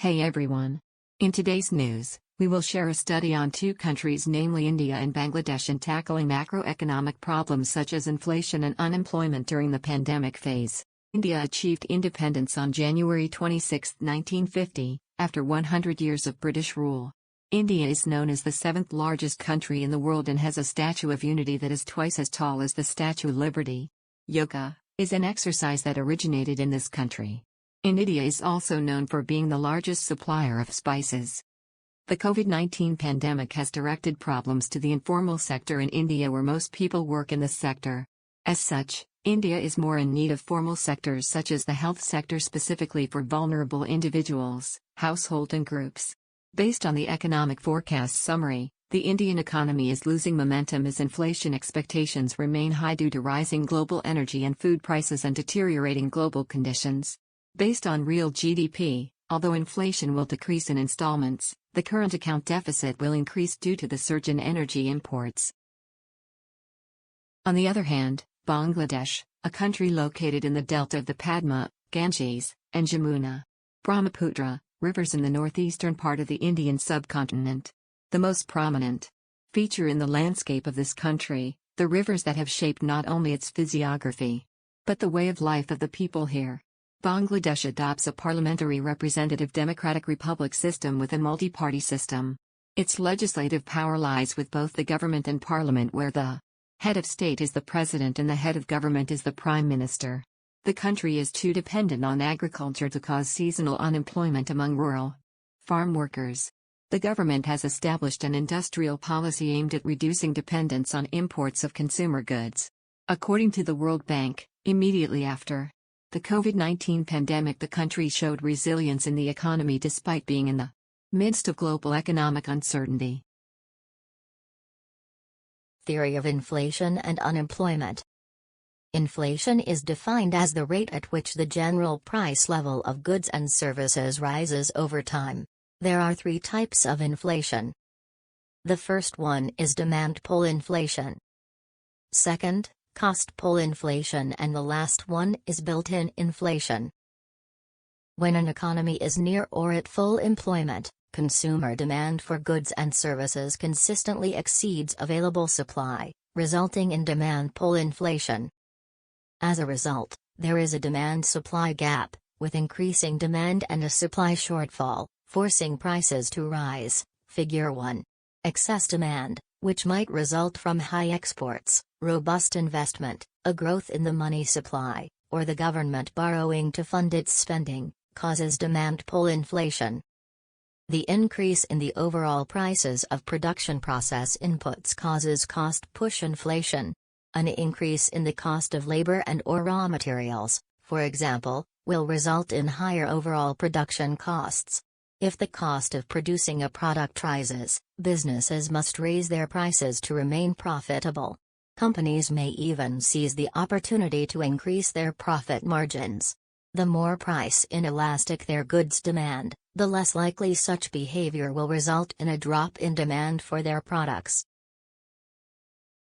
Hey everyone. In today's news, we will share a study on two countries, namely India and Bangladesh, in tackling macroeconomic problems such as inflation and unemployment during the pandemic phase. India achieved independence on January 26, 1950, after 100 years of British rule. India is known as the seventh largest country in the world and has a Statue of Unity that is twice as tall as the Statue of Liberty. Yoga is an exercise that originated in this country. India is also known for being the largest supplier of spices. The COVID-19 pandemic has directed problems to the informal sector in India, where most people work in this sector. As such, India is more in need of formal sectors such as the health sector, specifically for vulnerable individuals, households and groups. Based on the economic forecast summary, the Indian economy is losing momentum as inflation expectations remain high due to rising global energy and food prices and deteriorating global conditions. Based on real GDP, although inflation will decrease in installments, the current account deficit will increase due to the surge in energy imports. On the other hand, Bangladesh, a country located in the delta of the Padma, Ganges, and Jamuna, Brahmaputra, rivers in the northeastern part of the Indian subcontinent. The most prominent feature in the landscape of this country, the rivers that have shaped not only its physiography, but the way of life of the people here. Bangladesh adopts a parliamentary representative democratic republic system with a multi-party system. Its legislative power lies with both the government and parliament, where the head of state is the president and the head of government is the prime minister. The country is too dependent on agriculture to cause seasonal unemployment among rural farm workers. The government has established an industrial policy aimed at reducing dependence on imports of consumer goods. According to the World Bank, immediately after the COVID-19 pandemic, the country showed resilience in the economy despite being in the midst of global economic uncertainty. Theory of inflation and unemployment. Inflation is defined as the rate at which the general price level of goods and services rises over time. There are three types of inflation. The first one is demand pull inflation. Second, cost pull inflation, and the last one is built-in inflation. When an economy is near or at full employment, consumer demand for goods and services consistently exceeds available supply, resulting in demand pull inflation. As a result, there is a demand-supply gap, with increasing demand and a supply shortfall, forcing prices to rise. Figure 1. Excess demand, which might result from high exports, robust investment, a growth in the money supply, or the government borrowing to fund its spending, causes demand pull inflation. The increase in the overall prices of production process inputs causes cost push inflation. An increase in the cost of labor and/or raw materials, for example, will result in higher overall production costs. If the cost of producing a product rises, businesses must raise their prices to remain profitable. Companies may even seize the opportunity to increase their profit margins. The more price inelastic their goods demand, the less likely such behavior will result in a drop in demand for their products.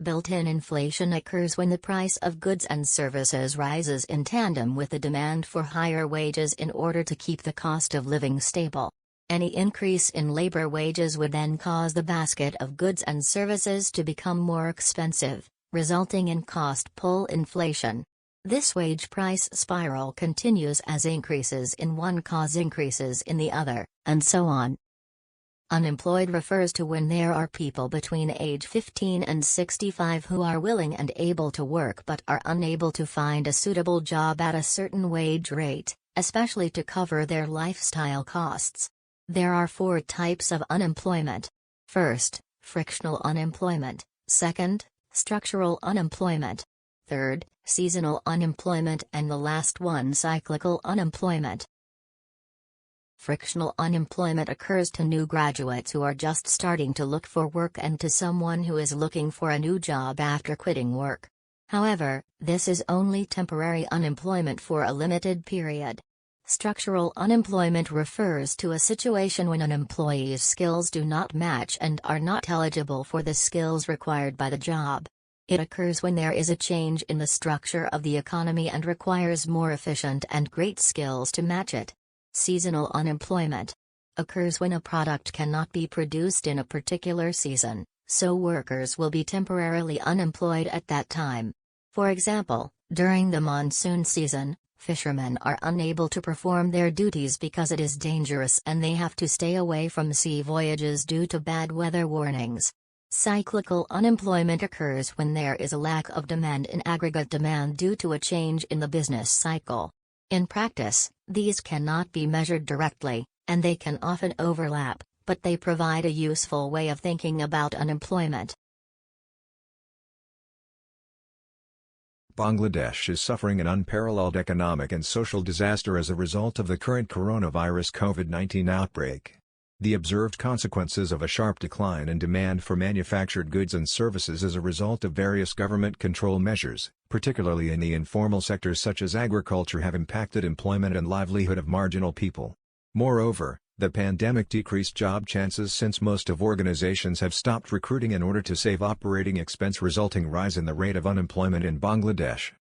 Built-in inflation occurs when the price of goods and services rises in tandem with the demand for higher wages in order to keep the cost of living stable. Any increase in labor wages would then cause the basket of goods and services to become more expensive, resulting in cost pull inflation. This wage price spiral continues as increases in one cause increases in the other, and so on. Unemployed refers to when there are people between age 15 and 65 who are willing and able to work but are unable to find a suitable job at a certain wage rate, especially to cover their lifestyle costs. There are four types of unemployment. First, frictional unemployment. Second, structural unemployment. Third, seasonal unemployment, and the last one, cyclical unemployment. Frictional unemployment occurs to new graduates who are just starting to look for work and to someone who is looking for a new job after quitting work. However, this is only temporary unemployment for a limited period. Structural unemployment refers to a situation when an employee's skills do not match and are not eligible for the skills required by the job. It occurs when there is a change in the structure of the economy and requires more efficient and great skills to match it. Seasonal unemployment occurs when a product cannot be produced in a particular season, so workers will be temporarily unemployed at that time. For example, during the monsoon season, fishermen are unable to perform their duties because it is dangerous and they have to stay away from sea voyages due to bad weather warnings. Cyclical unemployment occurs when there is a lack of demand in aggregate demand due to a change in the business cycle. In practice, these cannot be measured directly, and they can often overlap, but they provide a useful way of thinking about unemployment. Bangladesh is suffering an unparalleled economic and social disaster as a result of the current coronavirus COVID-19 outbreak. The observed consequences of a sharp decline in demand for manufactured goods and services as a result of various government control measures, particularly in the informal sectors such as agriculture, have impacted employment and livelihood of marginal people. Moreover, the pandemic decreased job chances since most of organizations have stopped recruiting in order to save operating expense, resulting rise in the rate of unemployment in Bangladesh.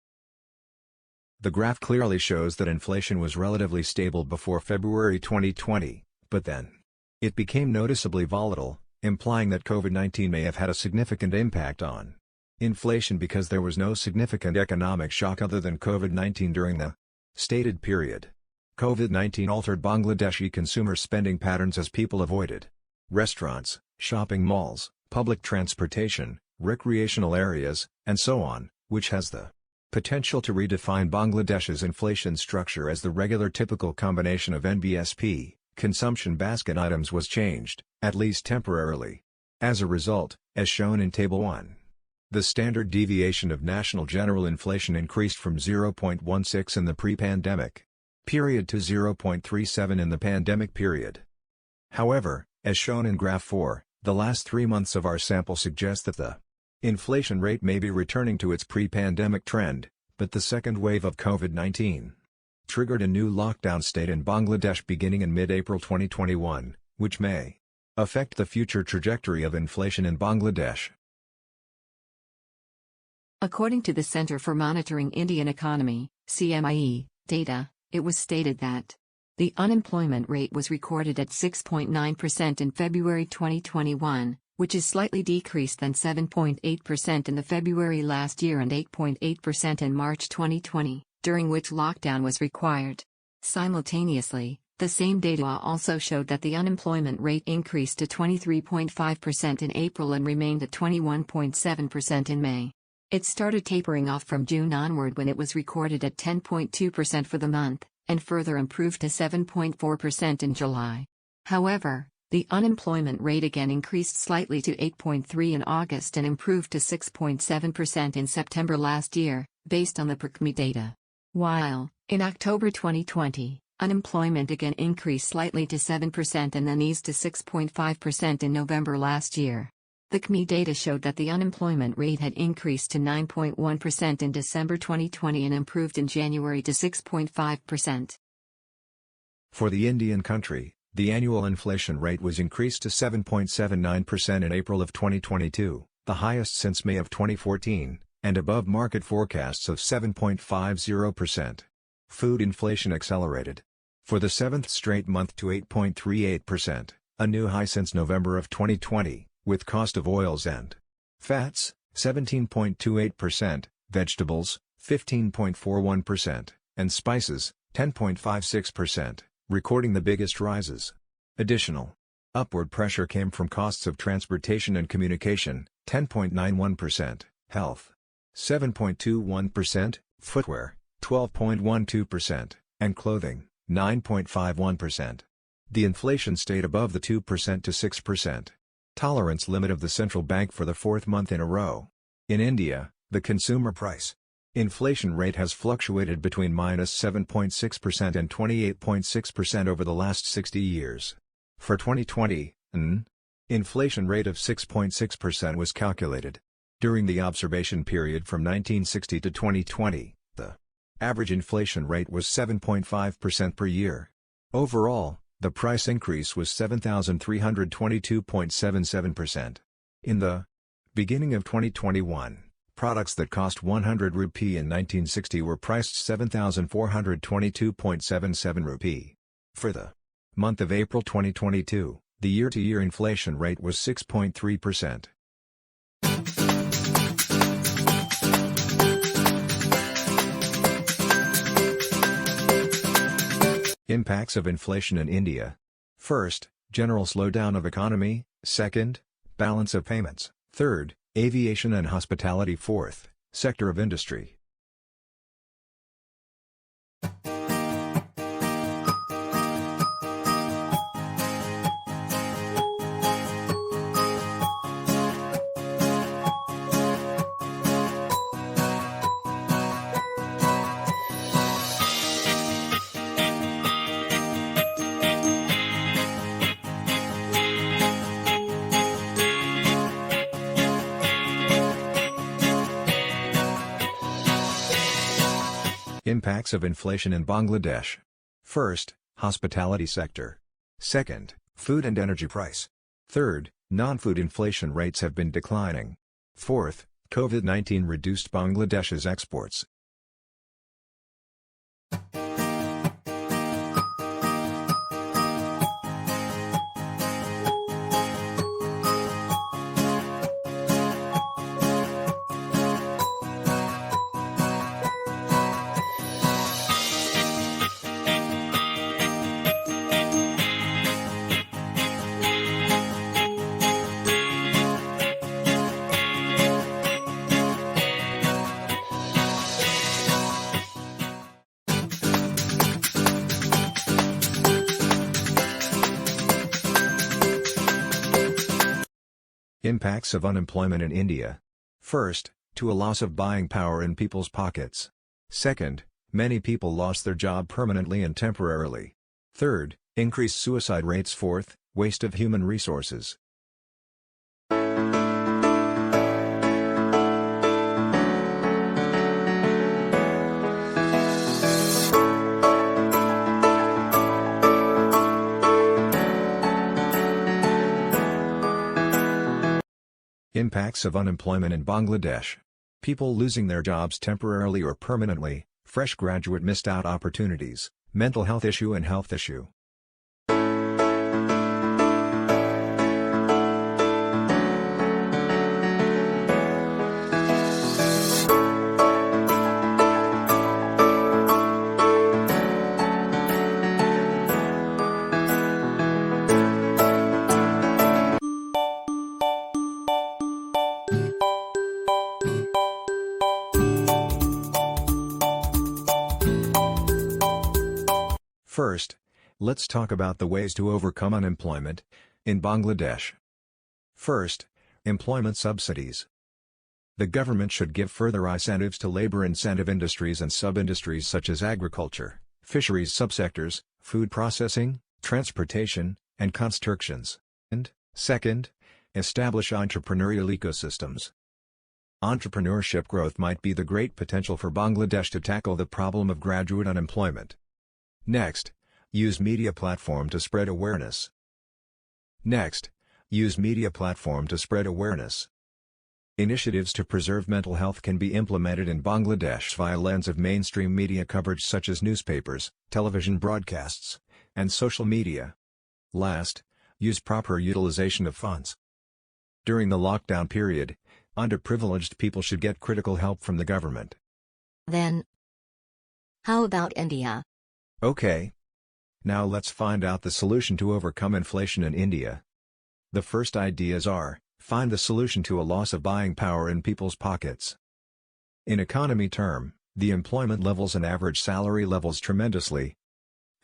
The graph clearly shows that inflation was relatively stable before February 2020, but then it became noticeably volatile, implying that COVID-19 may have had a significant impact on inflation because there was no significant economic shock other than COVID-19 during the stated period. COVID-19 altered Bangladeshi consumer spending patterns as people avoided restaurants, shopping malls, public transportation, recreational areas, and so on, which has the potential to redefine Bangladesh's inflation structure as the regular typical combination of NBSP, consumption basket items, was changed, at least temporarily. As a result, as shown in Table 1, the standard deviation of national general inflation increased from 0.16 in the pre-pandemic period to 0.37 in the pandemic period. However, as shown in Graph 4, the last 3 months of our sample suggest that the inflation rate may be returning to its pre-pandemic trend, but the second wave of COVID-19 triggered a new lockdown state in Bangladesh beginning in mid-April 2021, which may affect the future trajectory of inflation in Bangladesh. According to the Center for Monitoring Indian Economy, CMIE, data, it was stated that the unemployment rate was recorded at 6.9% in February 2021, which is slightly decreased than 7.8% in the February last year and 8.8% in March 2020, during which lockdown was required. Simultaneously, the same data also showed that the unemployment rate increased to 23.5% in April and remained at 21.7% in May. It started tapering off from June onward when it was recorded at 10.2% for the month, and further improved to 7.4% in July. However, the unemployment rate again increased slightly to 8.3% in August and improved to 6.7% in September last year, based on the PRCME data. While, in October 2020, unemployment again increased slightly to 7% and then eased to 6.5% in November last year. The CME data showed that the unemployment rate had increased to 9.1% in December 2020 and improved in January to 6.5%. For the Indian country, the annual inflation rate was increased to 7.79% in April of 2022, the highest since May of 2014, and above market forecasts of 7.50%. Food inflation accelerated for the seventh straight month to 8.38%, a new high since November of 2020. With cost of oils and fats, 17.28%, vegetables, 15.41%, and spices, 10.56%, recording the biggest rises. Additional upward pressure came from costs of transportation and communication, 10.91%, health, 7.21%, footwear, 12.12%, and clothing, 9.51%. The inflation stayed above the 2% to 6%. Tolerance limit of the central bank for the fourth month in a row. In India, the consumer price inflation rate has fluctuated between -7.6% and 28.6% over the last 60 years. For 2020, an inflation rate of 6.6% was calculated. During the observation period from 1960 to 2020, the average inflation rate was 7.5% per year. Overall, the price increase was 7,322.77%. In the beginning of 2021, products that cost 100 rupee in 1960 were priced 7,422.77 rupee. For the Month of April 2022, the year-to-year inflation rate was 6.3%. Impacts of inflation in India. First, general slowdown of economy. Second, balance of payments. Third, aviation and hospitality. Fourth, sector of industry. Impacts of inflation in Bangladesh. First, hospitality sector. Second, food and energy price. Third, non-food inflation rates have been declining. Fourth, COVID-19 reduced Bangladesh's exports. Impacts of unemployment in India. First, to a loss of buying power in people's pockets. Second, many people lost their job permanently and temporarily. Third, increased suicide rates. Fourth, waste of human resources. Impacts of unemployment in Bangladesh. People losing their jobs temporarily or permanently, fresh graduate missed out opportunities, mental health issue and health issue. First, let's talk about the ways to overcome unemployment in Bangladesh. First, employment subsidies. The government should give further incentives to labor-intensive industries and sub-industries such as agriculture, fisheries subsectors, food processing, transportation, and constructions. And, second, establish entrepreneurial ecosystems. Entrepreneurship growth might be the great potential for Bangladesh to tackle the problem of graduate unemployment. Next, use media platform to spread awareness. Initiatives to preserve mental health can be implemented in Bangladesh via lens of mainstream media coverage such as newspapers, television broadcasts, and social media. Last, use proper utilization of funds. During the lockdown period, underprivileged people should get critical help from the government. Then, how about India? Okay. Now let's find out the solution to overcome inflation in India. The first ideas are, find the solution to a loss of buying power in people's pockets. In economy term, the employment levels and average salary levels tremendously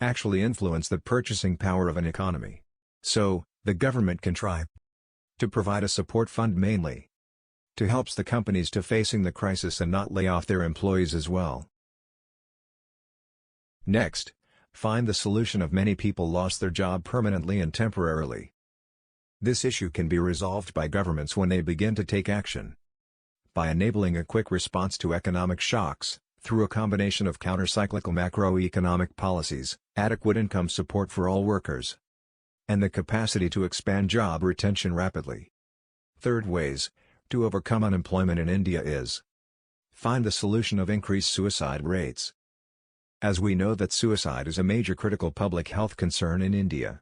actually influence the purchasing power of an economy. So, the government can try to provide a support fund mainly to help the companies to facing the crisis and not lay off their employees as well. Next, find the solution of many people lost their job permanently and temporarily. This issue can be resolved by governments when they begin to take action. By enabling a quick response to economic shocks, through a combination of counter-cyclical macroeconomic policies, adequate income support for all workers, and the capacity to expand job retention rapidly. Third ways to overcome unemployment in India is: find the solution of increased suicide rates. as we know that suicide is a major critical public health concern in India,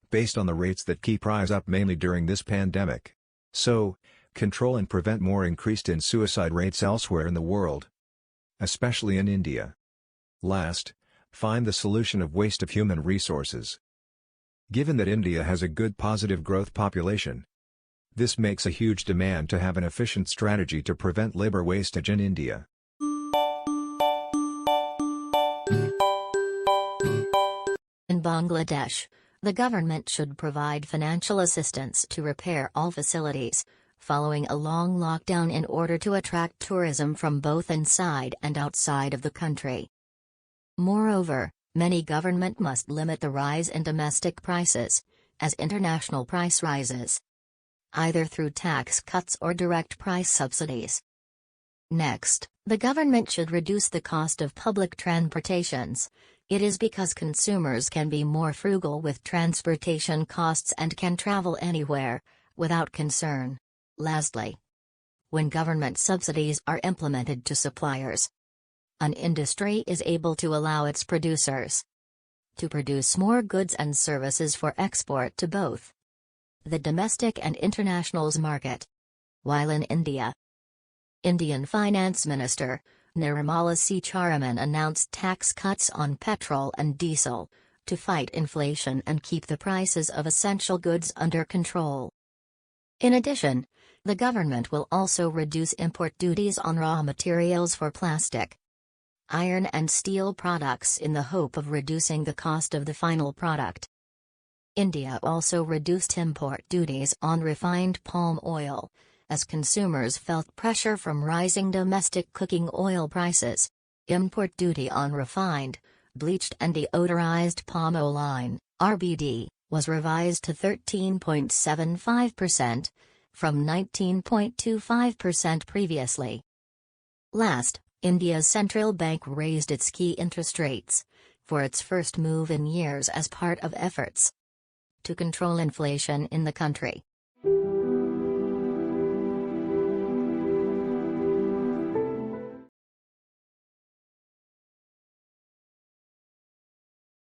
based on the rates that keep rise up mainly during this pandemic. So, control and prevent more increased in suicide rates elsewhere in the world, especially in India. Last, find the solution of waste of human resources. Given that India has a good positive growth population, this makes a huge demand to have an efficient strategy to prevent labor wastage in India. In Bangladesh, the government should provide financial assistance to repair all facilities, following a long lockdown in order to attract tourism from both inside and outside of the country. Moreover, many government must limit the rise in domestic prices, as international price rises, either through tax cuts or direct price subsidies. Next, the government should reduce the cost of public transportations. It is because consumers can be more frugal with transportation costs and can travel anywhere, without concern. Lastly, when government subsidies are implemented to suppliers, an industry is able to allow its producers to produce more goods and services for export to both the domestic and international market. While in India, Indian Finance Minister Nirmala Sitharaman announced tax cuts on petrol and diesel to fight inflation and keep the prices of essential goods under control. In addition, the government will also reduce import duties on raw materials for plastic, iron and steel products in the hope of reducing the cost of the final product. India also reduced import duties on refined palm oil, as consumers felt pressure from rising domestic cooking oil prices. Import duty on refined, bleached and deodorized palm oil (RBD) was revised to 13.75%, from 19.25% previously. Last, India's central bank raised its key interest rates, for its first move in years as part of efforts to control inflation in the country.